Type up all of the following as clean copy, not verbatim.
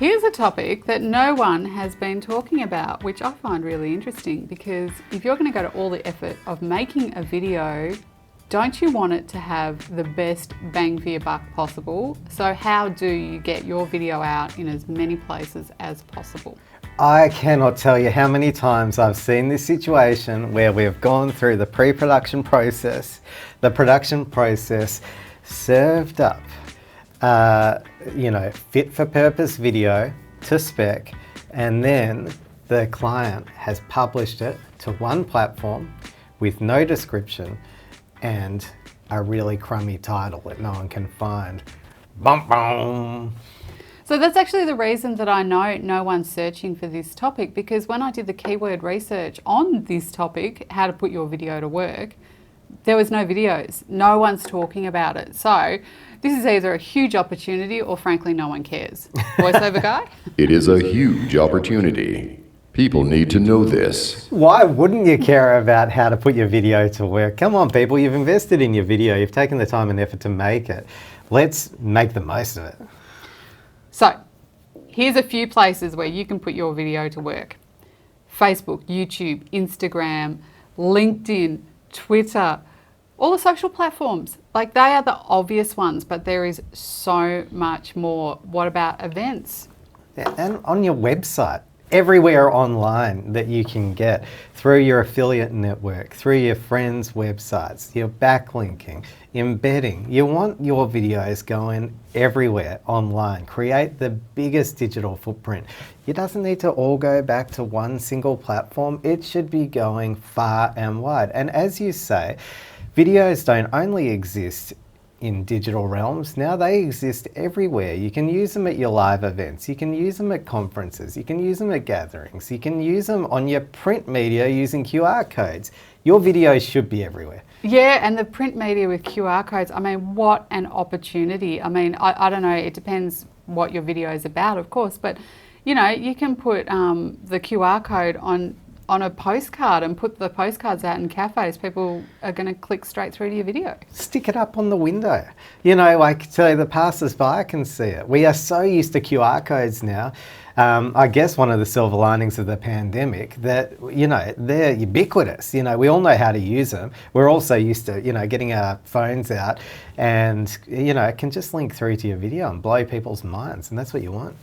Here's a topic that no one has been talking about, which I find really interesting, because if you're going to go to all the effort of making a video, don't you want it to have the best bang for your buck possible? So how do you get your video out in as many places as possible? I cannot tell you how many times I've seen this situation where we've gone through the pre-production process, the production process, served up, fit for purpose video to spec, and then the client has published it to one platform with no description and a really crummy title that no one can find. Bum, bum. So that's actually the reason that I know no one's searching for this topic, because when I did the keyword research on this topic, how to put your video to work, there was no videos. No one's talking about it. So this is either a huge opportunity or frankly no one cares. Voiceover guy? It is a huge opportunity. People need to know this. Why wouldn't you care about how to put your video to work? Come on, people, you've invested in your video. You've taken the time and effort to make it. Let's make the most of it. So here's a few places where you can put your video to work. Facebook, YouTube, Instagram, LinkedIn, Twitter, all the social platforms. Like, they are the obvious ones, but there is so much more. What about events? Yeah, and on your website, everywhere online that you can get, through your affiliate network, through your friends' websites, your backlinking, embedding. You want your videos going everywhere online. Create the biggest digital footprint. It doesn't need to all go back to one single platform. It should be going far and wide. And as you say, videos don't only exist in digital realms, now they exist everywhere. You can use them at your live events, you can use them at conferences, you can use them at gatherings, you can use them on your print media using QR codes. Your videos should be everywhere. Yeah, and the print media with QR codes, I mean, what an opportunity. I mean, I don't know, it depends what your video is about, of course, but you know, you can put the QR code on a postcard and put the postcards out in cafes. People are going to click straight through to your video. Stick it up on the window. You know, like, so the passers-by can see it. We are so used to QR codes now. I guess one of the silver linings of the pandemic that, you know, they're ubiquitous. You know, we all know how to use them. We're also used to, you know, getting our phones out and, you know, it can just link through to your video and blow people's minds, and that's what you want.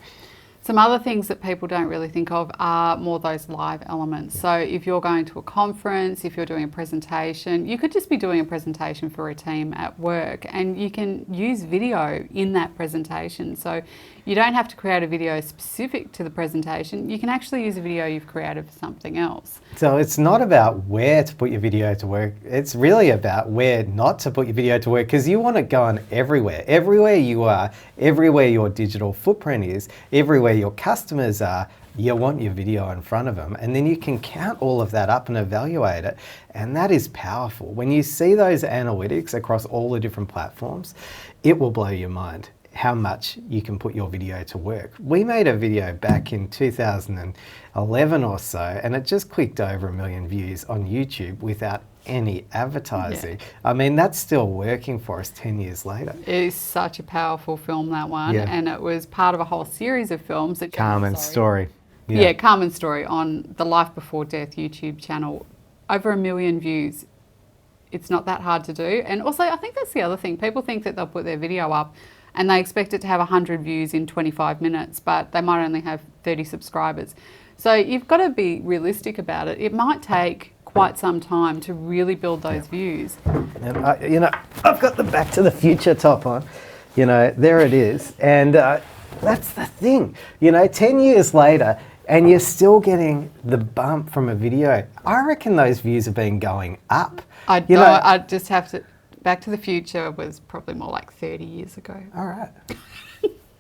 Some other things that people don't really think of are more those live elements. So if you're going to a conference, if you're doing a presentation, you could just be doing a presentation for a team at work and you can use video in that presentation. So you don't have to create a video specific to the presentation. You can actually use a video you've created for something else. So it's not about where to put your video to work. It's really about where not to put your video to work, because you want it going everywhere. Everywhere you are, everywhere your digital footprint is, everywhere your customers are, you want your video in front of them, and then you can count all of that up and evaluate it, and that is powerful. When you see those analytics across all the different platforms, it will blow your mind how much you can put your video to work. We made a video back in 2011 or so, and it just clicked over 1 million views on YouTube without any advertising. Yeah. I mean, that's still working for us 10 years later. It is such a powerful film, that one, yeah. And it was part of a whole series of films. That Carmen's Story. Yeah, Carmen's Story on the Life Before Death YouTube channel. Over 1 million views. It's not that hard to do. And also, I think that's the other thing. People think that they'll put their video up and they expect it to have 100 views in 25 minutes, but they might only have 30 subscribers. So you've got to be realistic about it. It might take quite some time to really build those views. And you know, I've got the Back to the Future top on. You know, there it is. And that's the thing. You know, 10 years later, and you're still getting the bump from a video. I reckon those views have been going up. I just have to... Back to the Future was probably more like 30 years ago. All right.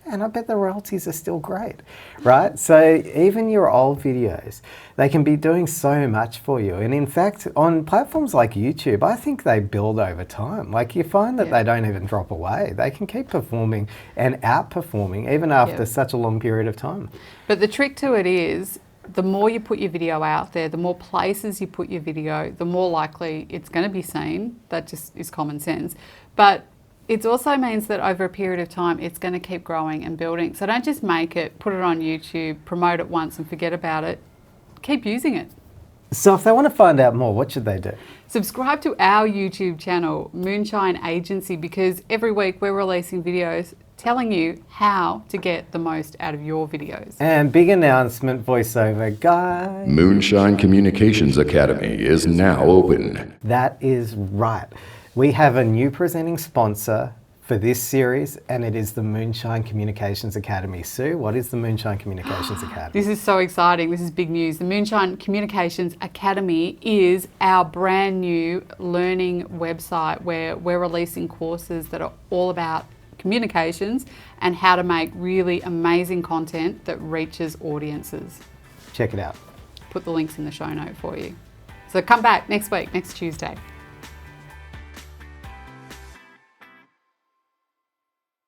And I bet the royalties are still great, right? So even your old videos, they can be doing so much for you. And in fact, on platforms like YouTube, I think they build over time. Like, you find that they don't even drop away. They can keep performing and outperforming even after such a long period of time. But the trick to it is, the more you put your video out there, the more places you put your video, the more likely it's going to be seen. That just is common sense. But it also means that over a period of time, it's going to keep growing and building. So don't just make it, put it on YouTube, promote it once and forget about it. Keep using it. So if they want to find out more, what should they do? Subscribe to our YouTube channel, Moonshine Agency, because every week we're releasing videos telling you how to get the most out of your videos. And big announcement, voiceover guy. Moonshine Communications Academy is now open. That is right. We have a new presenting sponsor for this series, and it is the Moonshine Communications Academy. Sue, what is the Moonshine Communications Academy? This is so exciting. This is big news. The Moonshine Communications Academy is our brand new learning website where we're releasing courses that are all about communications and how to make really amazing content that reaches audiences. Check it out. Put the links in the show note for you. So come back next week, next Tuesday.